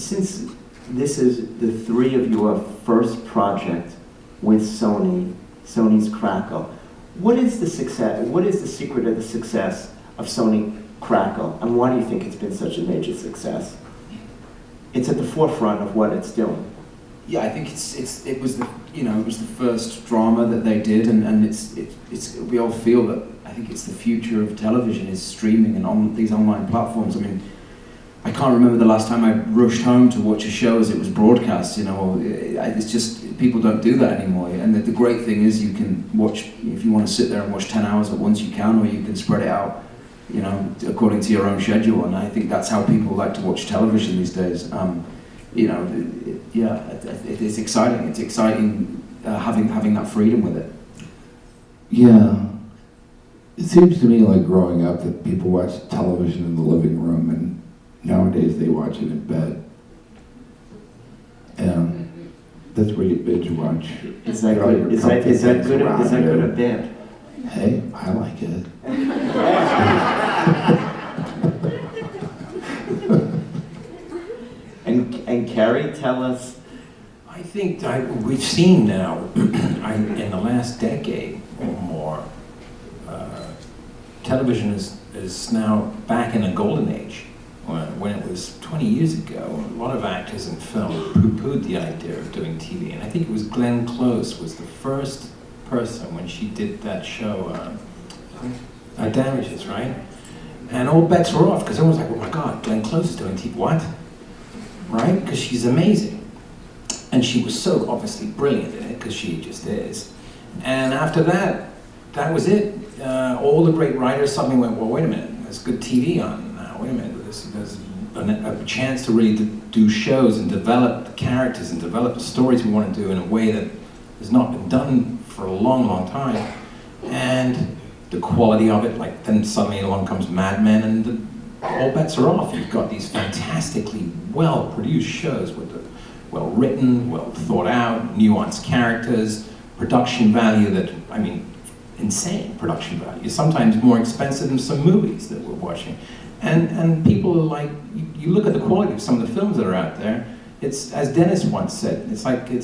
since this is the three of your first project with Sony, Sony's Crackle, what is the success? What is the secret of the success of Sony Crackle, and why do you think it's been such a major success? It's at the forefront of what it's doing. Yeah, I think it was the first drama that they did, and it's we all feel that. I think it's the future of television is streaming and on these online platforms. I mean, I can't remember the last time I rushed home to watch a show as it was broadcast. It's just people don't do that anymore. And the great thing is you can watch, if you want to sit there and watch 10 hours at once, you can, or you can spread it out, according to your own schedule. And I think that's how people like to watch television these days. It's exciting. It's exciting having that freedom with it. Yeah. It seems to me like growing up that people watch television in the living room, and nowadays they watch it in bed. And that's where you binge watch. Is that good? Is that good or bad? Hey, I like it. And Cary, tell us. I think we've seen now, in the last decade or more, television is now back in a golden age. When it was 20 years ago, a lot of actors in film poo-pooed the idea of doing TV. And I think it was Glenn Close was the first person when she did that show, Damages, right? And all bets were off, because everyone was like, oh my God, Glenn Close is doing TV, what? Right? Because she's amazing. And she was so obviously brilliant in it, because she just is. And after that, that was it. All the great writers suddenly went, well, wait a minute, there's good TV on now, wait a minute, there's a chance to really do shows and develop the characters and develop the stories we want to do in a way that has not been done for a long, long time. And the quality of it, like then suddenly along comes Mad Men, and all bets are off. You've got these fantastically well-produced shows with the well-written, well-thought out, nuanced characters, production value that, I mean, insane production value. Sometimes more expensive than some movies that we're watching. And people are like, you look at the quality of some of the films that are out there, it's, as Dennis once said, it's like the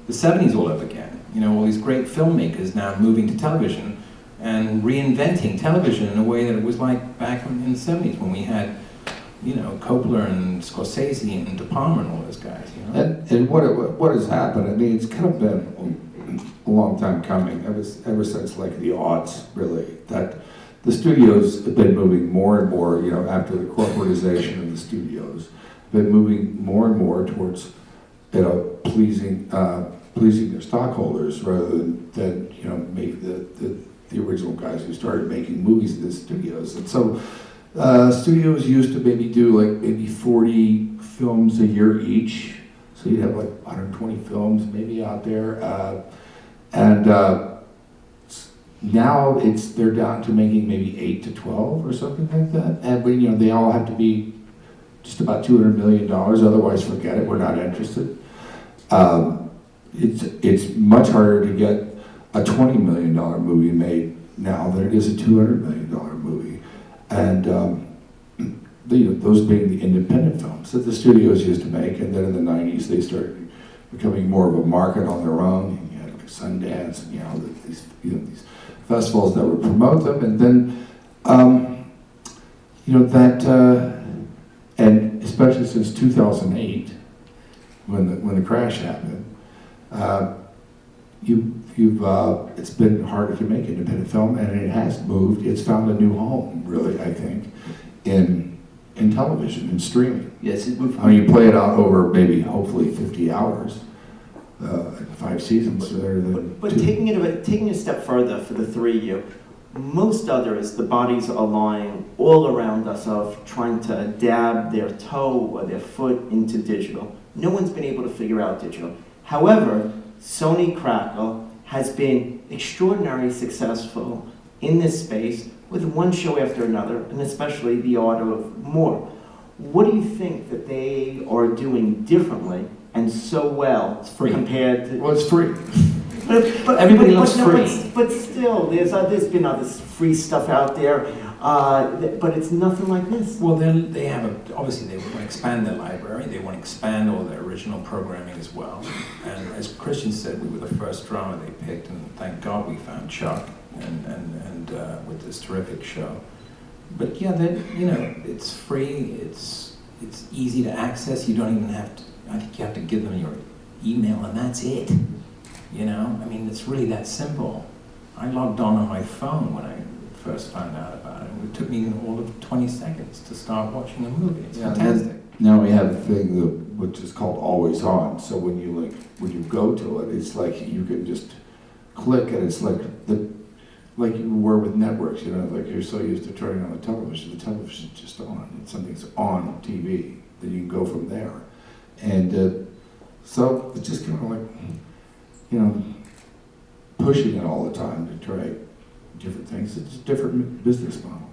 70s all over again. All these great filmmakers now moving to television and reinventing television in a way that it was like back in the 70s when we had, Coppola and Scorsese and De Palma and all those guys. And what has happened, I mean, it's kind of been a long time coming, ever since like the aughts, really, that the studios have been moving more and more, after the corporatization of the studios, been moving more and more towards, pleasing their stockholders rather than make the original guys who started making movies in the studios. And so studios used to maybe do maybe 40 films a year each, so you'd have like 120 films maybe out there. Now they're down to making maybe 8 to 12 or something like that. And they all have to be just about $200 million, otherwise forget it, we're not interested. It's much harder to get a $20 million movie made now than it is a $200 million movie. And those being the independent films that the studios used to make, and then in the 90s they started becoming more of a market on their own. You had like Sundance, and these festivals that would promote them, and then and especially since 2008, when the crash happened, it's been harder to make independent film, and it has moved. It's found a new home, really, I think, in television, in streaming. Yes, it moved. You play it out over maybe, hopefully, 50 hours, 5 seasons. But taking it a step further for the three of you, most others, the bodies are lying all around us of trying to dab their toe or their foot into digital. No one's been able to figure out digital. However, Sony Crackle has been extraordinarily successful in this space with one show after another, and especially the art of more. What do you think that they are doing differently and so well compared to... Well, it's free. Everybody loves free. But still, there's been other free stuff out there. But it's nothing like this. Well, then they have obviously they want to expand their library, they want to expand all their original programming as well. And as Christian said, we were the first drama they picked, and thank God we found Chuck and with this terrific show. But yeah, it's free, it's easy to access, you don't even have to, I think you have to give them your email and that's it. I mean, it's really that simple. I logged on my phone when I first found out about it. It took me all of 20 seconds to start watching a movie. It's fantastic. Now we have a thing which is called always on. So when you go to it, it's like you can just click, and it's like you were with networks. Like you're so used to turning on the television's just on. It's something's on TV. Then you can go from there, and so it's just kind of like pushing it all the time to try different things. It's a different business model.